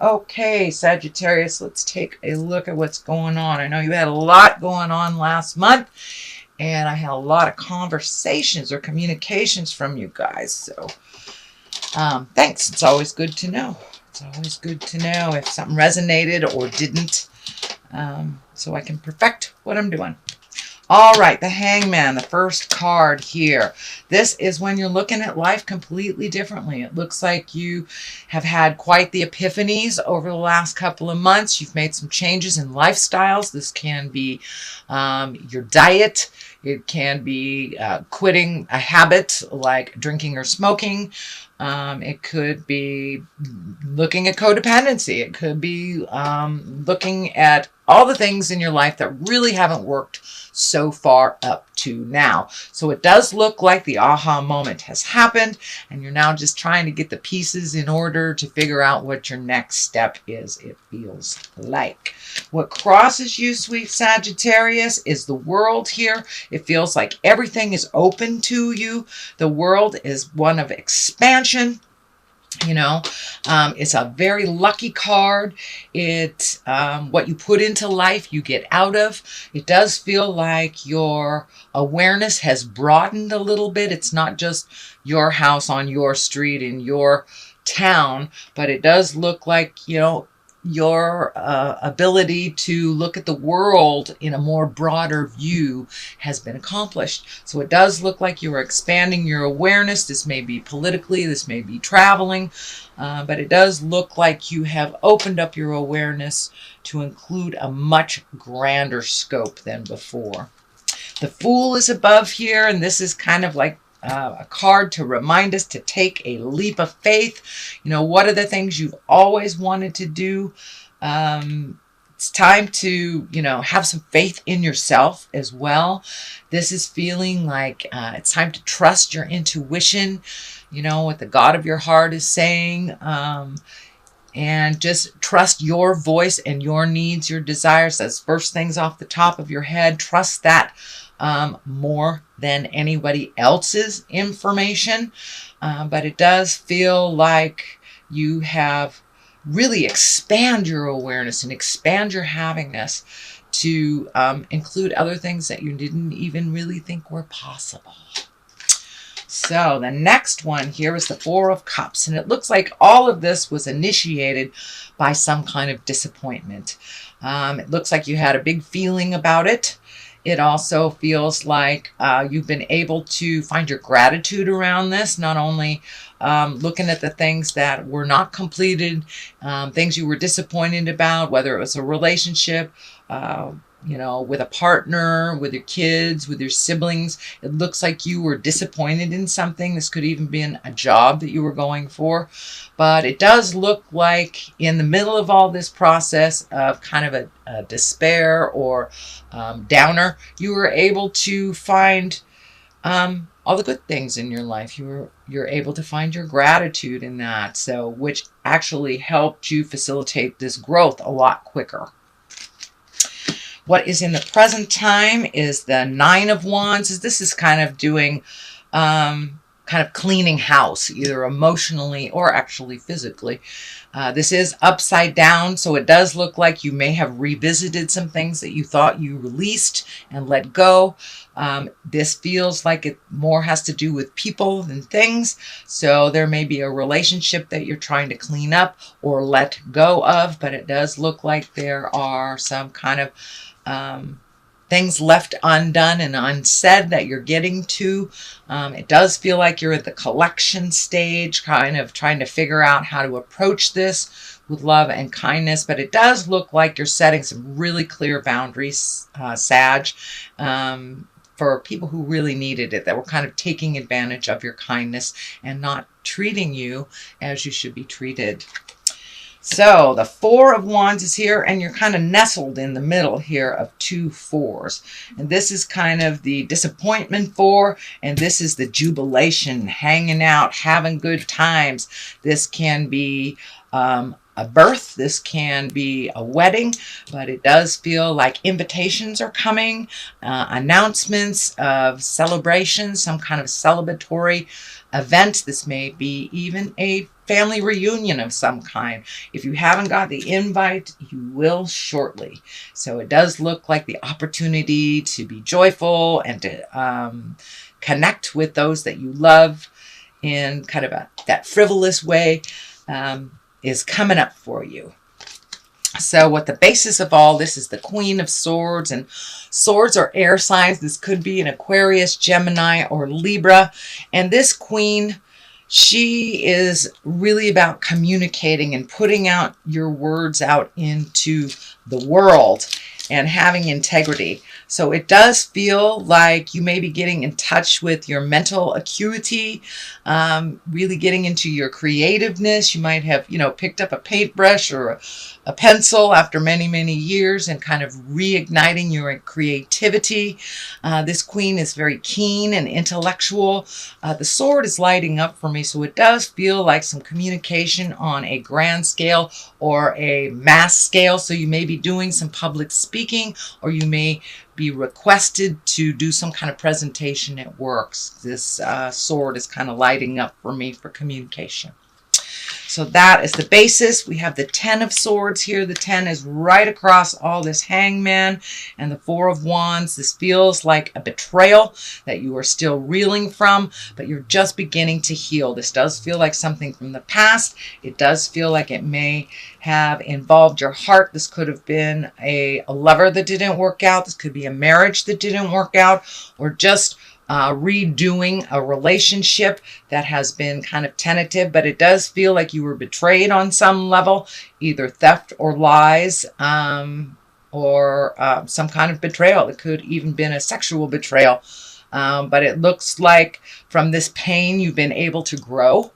Okay, Sagittarius, let's take a look at what's going on. I know you had a lot going on last month, and I had a lot of conversations or communications from you guys. So thanks. It's always good to know. It's always good to know if something resonated or didn't, so I can perfect what I'm doing. All right, the Hangman, the first card here. This is when you're looking at life completely differently. It looks like you have had quite the epiphanies over the last couple of months. You've made some changes in lifestyles. This can be your diet. It can be quitting a habit like drinking or smoking. It could be looking at codependency. It could be looking at all the things in your life that really haven't worked so far up to now. So it does look like the aha moment has happened, and you're now just trying to get the pieces in order to figure out what your next step is, it feels like. What crosses you, sweet Sagittarius, is the world here. It feels like everything is open to you. The world is one of expansion. You know, it's a very lucky card. It what you put into life, you get out of. It does feel like your awareness has broadened a little bit. It's not just your house on your street in your town, but it does look like, you know, your ability to look at the world in a more broader view has been accomplished. So it does look like you are expanding your awareness. This may be politically, this may be traveling, but it does look like you have opened up your awareness to include a much grander scope than before. The Fool is above here, and this is kind of like a card to remind us to take a leap of faith. You know, what are the things you've always wanted to do? It's time to, you know, have some faith in yourself as well. This is feeling like it's time to trust your intuition, you know, what the God of your heart is saying. And just trust your voice and your needs, your desires. That's first things off the top of your head. Trust that more than anybody else's information. But it does feel like you have really expand your awareness and expand your havingness to include other things that you didn't even really think were possible. So the next one here is the Four of Cups, and it looks like all of this was initiated by some kind of disappointment. It looks like you had a big feeling about it. It also feels like you've been able to find your gratitude around this, not only looking at the things that were not completed, things you were disappointed about, whether it was a relationship, you know, with a partner, with your kids, with your siblings. It looks like you were disappointed in something. This could even be a job that you were going for. But it does look like in the middle of all this process of kind of a despair or downer, you were able to find all the good things in your life. You're able to find your gratitude in that. So, which actually helped you facilitate this growth a lot quicker. What is in the present time is the Nine of Wands. This is kind of doing, kind of cleaning house, either emotionally or actually physically. This is upside down, so it does look like you may have revisited some things that you thought you released and let go. This feels like it more has to do with people than things. So there may be a relationship that you're trying to clean up or let go of, but it does look like there are some kind of things left undone and unsaid that you're getting to. It does feel like you're at the collection stage, kind of trying to figure out how to approach this with love and kindness, but it does look like you're setting some really clear boundaries, Sag, for people who really needed it, that were kind of taking advantage of your kindness and not treating you as you should be treated. So the Four of Wands is here, and you're kind of nestled in the middle here of two fours. And this is kind of the disappointment four, and this is the jubilation, hanging out, having good times. This can be a birth, this can be a wedding, but it does feel like invitations are coming, announcements of celebrations, some kind of celebratory event. This may be even a family reunion of some kind. If you haven't got the invite, you will shortly. So it does look like the opportunity to be joyful and to connect with those that you love in kind of that frivolous way is coming up for you. So what the basis of all this is the Queen of Swords, and swords are air signs. This could be an Aquarius, Gemini, or Libra. And this Queen, she is really about communicating and putting out your words out into the world and having integrity. So it does feel like you may be getting in touch with your mental acuity, really getting into your creativeness. You might have, picked up a paintbrush or a pencil after many, many years and kind of reigniting your creativity. This Queen is very keen and intellectual. The sword is lighting up for me, so it does feel like some communication on a grand scale or a mass scale. So you may be doing some public speaking, or you may be requested to do some kind of presentation at work. This sword is kind of lighting up for me for communication. So that is the basis. We have the 10 of Swords here. The 10 is right across all this Hangman and the 4 of Wands. This feels like a betrayal that you are still reeling from, but you're just beginning to heal. This does feel like something from the past. It does feel like it may have involved your heart. This could have been a lover that didn't work out. This could be a marriage that didn't work out, or just redoing a relationship that has been kind of tentative, but it does feel like you were betrayed on some level, either theft or lies, or some kind of betrayal. It could even been a sexual betrayal, but it looks like from this pain you've been able to grow.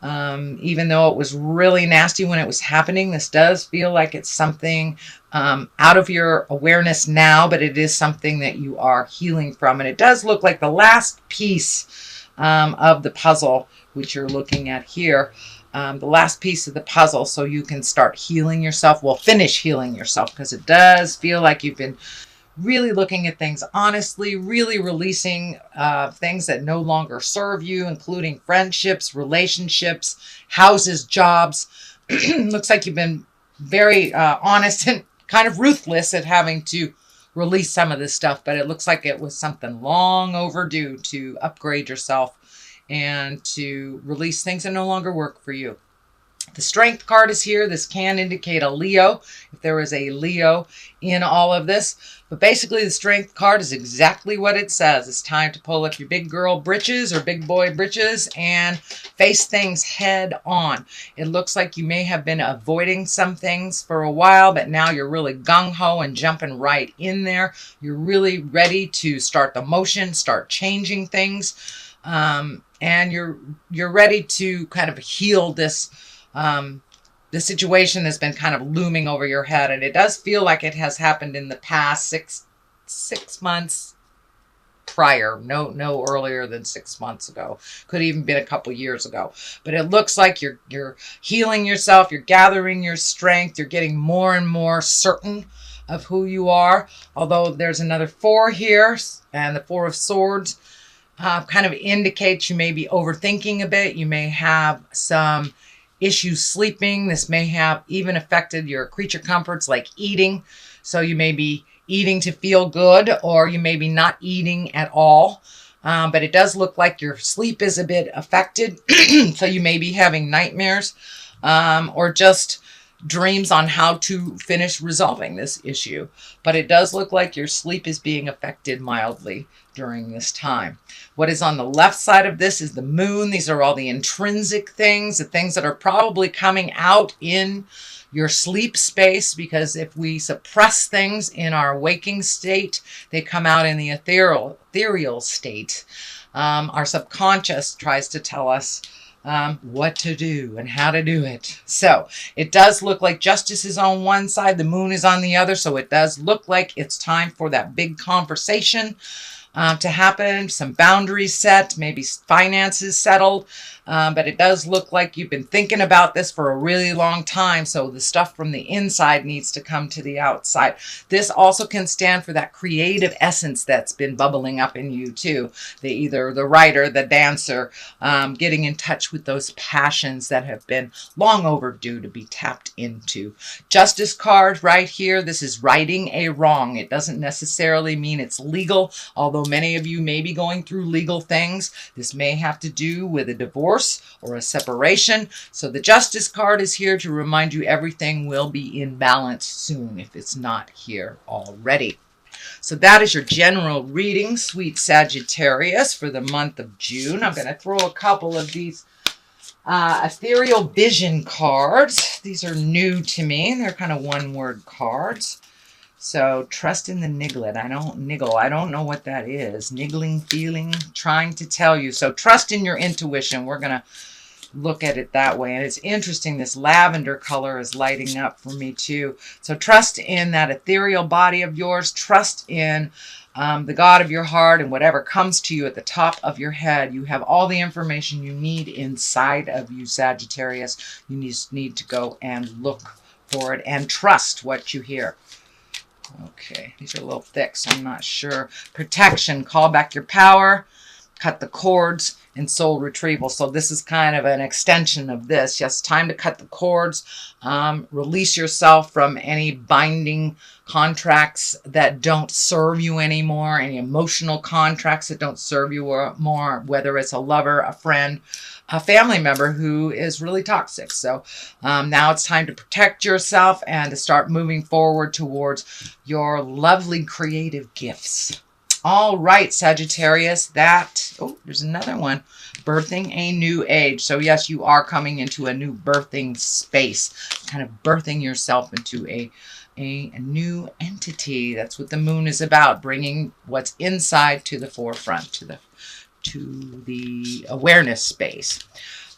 Even though it was really nasty when it was happening, this does feel like it's something out of your awareness now, but it is something that you are healing from. And it does look like the last piece of the puzzle, which you're looking at here, the last piece of the puzzle, so you can start healing yourself. Well, finish healing yourself, because it does feel like you've been really looking at things honestly, really releasing things that no longer serve you, including friendships, relationships, houses, jobs. Looks like you've been very honest and kind of ruthless at having to release some of this stuff, but it looks like it was something long overdue to upgrade yourself and to release things that no longer work for you. The Strength card is here. This can indicate a Leo, if there is a Leo in all of this. But basically, the Strength card is exactly what it says. It's time to pull up your big girl britches or big boy britches and face things head on. It looks like you may have been avoiding some things for a while, but now you're really gung-ho and jumping right in there. You're really ready to start the motion, start changing things. And you're ready to kind of heal this the situation that's been kind of looming over your head. And it does feel like it has happened in the past six months prior. No earlier than 6 months ago. Could even been a couple years ago. But it looks like you're healing yourself. You're gathering your strength. You're getting more and more certain of who you are. Although there's another 4 here, and the 4 of Swords kind of indicates you may be overthinking a bit. You may have some issues sleeping. This may have even affected your creature comforts like eating. So you may be eating to feel good, or you may be not eating at all. But it does look like your sleep is a bit affected. So you may be having nightmares or just dreams on how to finish resolving this issue. But it does look like your sleep is being affected mildly during this time. What is on the left side of this is the moon. These are all the intrinsic things, the things that are probably coming out in your sleep space, because if we suppress things in our waking state, they come out in the ethereal state. Our subconscious tries to tell us what to do and how to do it. So it does look like justice is on one side, the moon is on the other. So it does look like it's time for that big conversation to happen, some boundaries set, maybe finances settled. But it does look like you've been thinking about this for a really long time. So the stuff from the inside needs to come to the outside. This also can stand for that creative essence that's been bubbling up in you too. Either the writer, the dancer, getting in touch with those passions that have been long overdue to be tapped into. Justice card right here. This is righting a wrong. It doesn't necessarily mean it's legal, although many of you may be going through legal things. This may have to do with a divorce or a separation. So the Justice card is here to remind you everything will be in balance soon if it's not here already. So that is your general reading, sweet Sagittarius, for the month of June. I'm going to throw a couple of these ethereal vision cards. These are new to me. They're kind of one-word cards. So trust in the nigglet. I don't know what that is. Niggling, feeling, trying to tell you. So trust in your intuition. We're going to look at it that way. And it's interesting. This lavender color is lighting up for me too. So trust in that ethereal body of yours. Trust in the God of your heart, and whatever comes to you at the top of your head. You have all the information you need inside of you, Sagittarius. You just need to go and look for it and trust what you hear. Okay, these are a little thick, so I'm not sure. Protection, call back your power, cut the cords, and soul retrieval. So this is kind of an extension of this. Yes, time to cut the cords, release yourself from any binding contracts that don't serve you anymore, any emotional contracts that don't serve you more, whether it's a lover, a friend, a family member who is really toxic. So now it's time to protect yourself and to start moving forward towards your lovely creative gifts. All right, Sagittarius, there's another one. Birthing a new age. So yes, you are coming into a new birthing space, kind of birthing yourself into a new entity. That's what the moon is about, bringing what's inside to the forefront, to the awareness space.